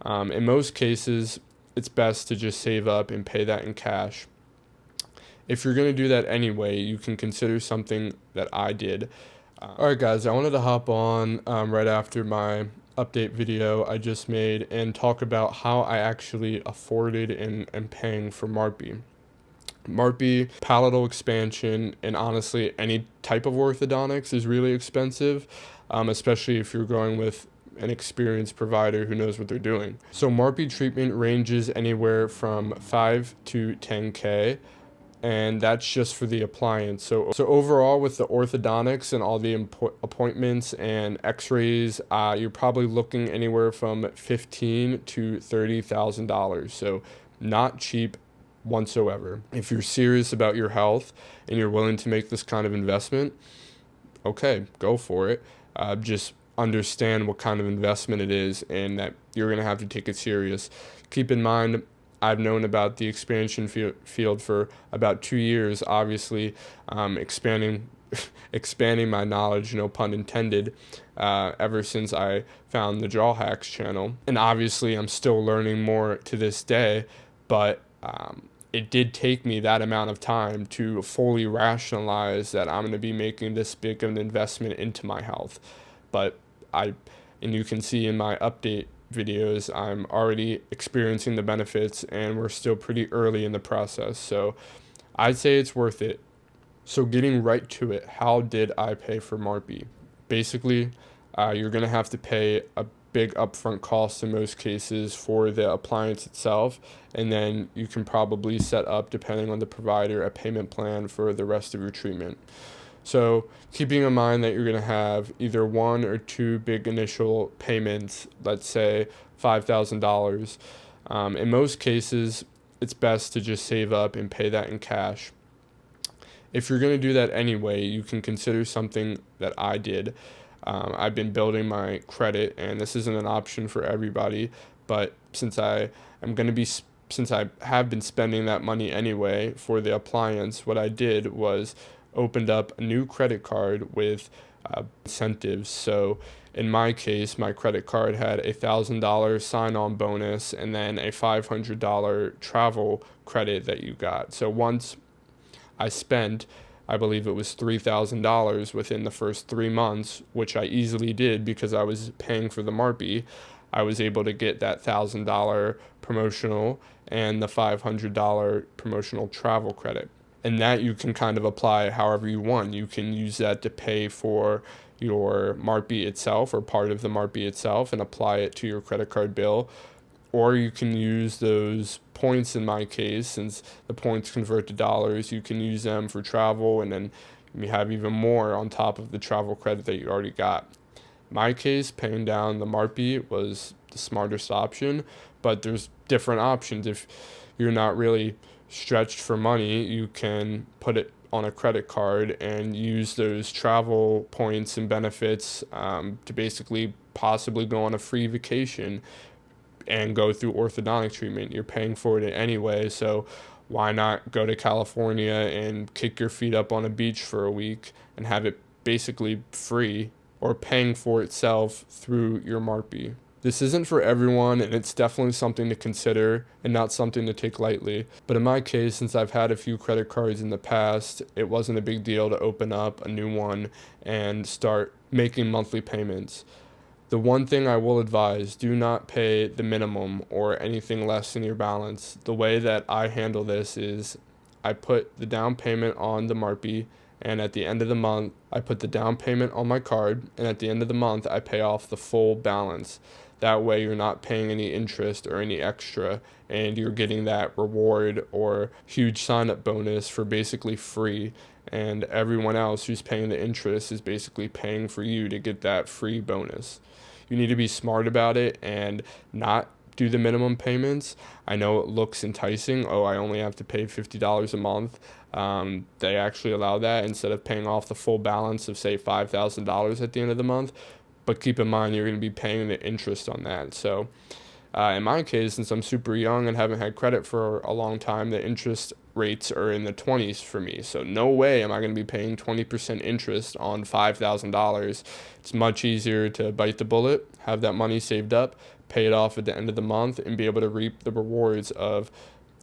In most cases, it's best to just save up and pay that in cash. If you're going to do that anyway, you can consider something that I did. Alright guys, I wanted to hop on right after my update video I just made and talk about how I actually afforded and am paying for MARPE. MARPE, palatal expansion, and honestly any type of orthodontics is really expensive, especially if you're going with an experienced provider who knows what they're doing. So MARPE treatment ranges anywhere from 5 to 10K, and that's just for the appliance. So overall, with the orthodontics and all the appointments and x-rays, you're probably looking anywhere from $15,000 to $30,000. So not cheap whatsoever. If you're serious about your health and you're willing to make this kind of investment, okay, go for it. Just understand what kind of investment it is and that you're going to have to take it serious. Keep in mind, I've known about the expansion field for about 2 years, obviously, expanding my knowledge, no pun intended, ever since I found the Jaw Hacks channel. And obviously I'm still learning more to this day, but it did take me that amount of time to fully rationalize that I'm going to be making this big of an investment into my health. But and you can see in my update videos, I'm already experiencing the benefits and we're still pretty early in the process. So I'd say it's worth it. So getting right to it, how did I pay for MARPE? Basically, you're going to have to pay a big upfront cost in most cases for the appliance itself, and then you can probably set up, depending on the provider, a payment plan for the rest of your treatment. So keeping in mind that you're going to have either 1 or 2 big initial payments, let's say $5,000. In most cases, it's best to just save up and pay that in cash. If you're going to do that anyway, you can consider something that I did. I've been building my credit, and this isn't an option for everybody, but since I have been spending that money anyway for the appliance, what I did was opened up a new credit card with incentives. So in my case, my credit card had a $1,000 sign-on bonus and then a $500 travel credit that you got. So once I spent, I believe it was $3,000 within the first 3 months, which I easily did because I was paying for the MARPE, I was able to get that $1,000 promotional and the $500 promotional travel credit. And that you can kind of apply however you want. You can use that to pay for your MARPE itself or part of the MARPE itself and apply it to your credit card bill. Or you can use those points, in my case, since the points convert to dollars, you can use them for travel, and then you have even more on top of the travel credit that you already got. In my case, paying down the MARPE was the smartest option, but there's different options. If you're not really stretched for money, you can put it on a credit card and use those travel points and benefits to basically possibly go on a free vacation and go through orthodontic treatment. You're paying for it anyway, so why not go to California and kick your feet up on a beach for a week and have it basically free or paying for itself through your MARPE. This isn't for everyone, and it's definitely something to consider and not something to take lightly. But in my case, since I've had a few credit cards in the past, it wasn't a big deal to open up a new one and start making monthly payments. The one thing I will advise, do not pay the minimum or anything less than your balance. The way that I handle this is I put the down payment on the MARPE, and at the end of the month, I put the down payment on my card, and at the end of the month, I pay off the full balance. That way you're not paying any interest or any extra, and you're getting that reward or huge sign-up bonus for basically free, and everyone else who's paying the interest is basically paying for you to get that free bonus. You need to be smart about it and not do the minimum payments. I know it looks enticing. Oh, I only have to pay $50 a month. They actually allow that instead of paying off the full balance of, say, $5,000 at the end of the month. But keep in mind, you're going to be paying the interest on that. So in my case, since I'm super young and haven't had credit for a long time, the interest rates are in the 20s for me. So no way am I going to be paying 20% interest on $5,000. It's much easier to bite the bullet, have that money saved up, pay it off at the end of the month and be able to reap the rewards of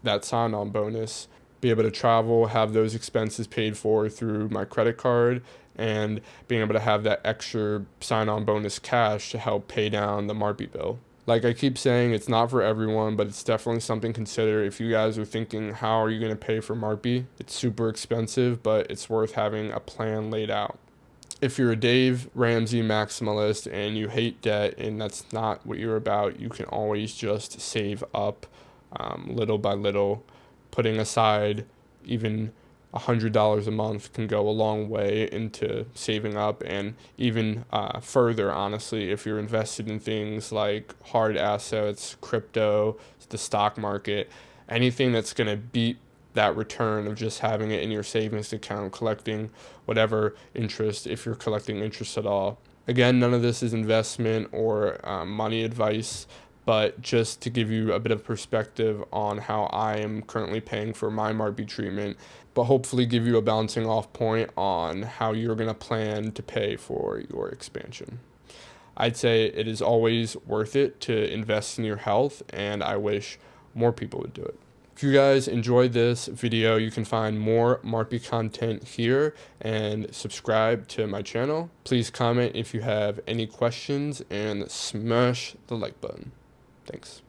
that sign-on bonus, be able to travel, have those expenses paid for through my credit card, and being able to have that extra sign-on bonus cash to help pay down the MARPE bill. Like I keep saying, it's not for everyone, but it's definitely something to consider if you guys are thinking, how are you going to pay for MARPE? It's super expensive, but it's worth having a plan laid out. If you're a Dave Ramsey maximalist and you hate debt and that's not what you're about, you can always just save up little by little. Putting aside even $100 a month can go a long way into saving up, and even further, honestly, if you're invested in things like hard assets, crypto, the stock market, anything that's going to beat that return of just having it in your savings account, collecting whatever interest, if you're collecting interest at all. Again, none of this is investment or money advice, but just to give you a bit of perspective on how I am currently paying for my MARPE treatment, but hopefully give you a bouncing off point on how you're going to plan to pay for your expansion. I'd say it is always worth it to invest in your health, and I wish more people would do it. If you guys enjoyed this video, you can find more MARPE content here and subscribe to my channel. Please comment if you have any questions and smash the like button. Thanks.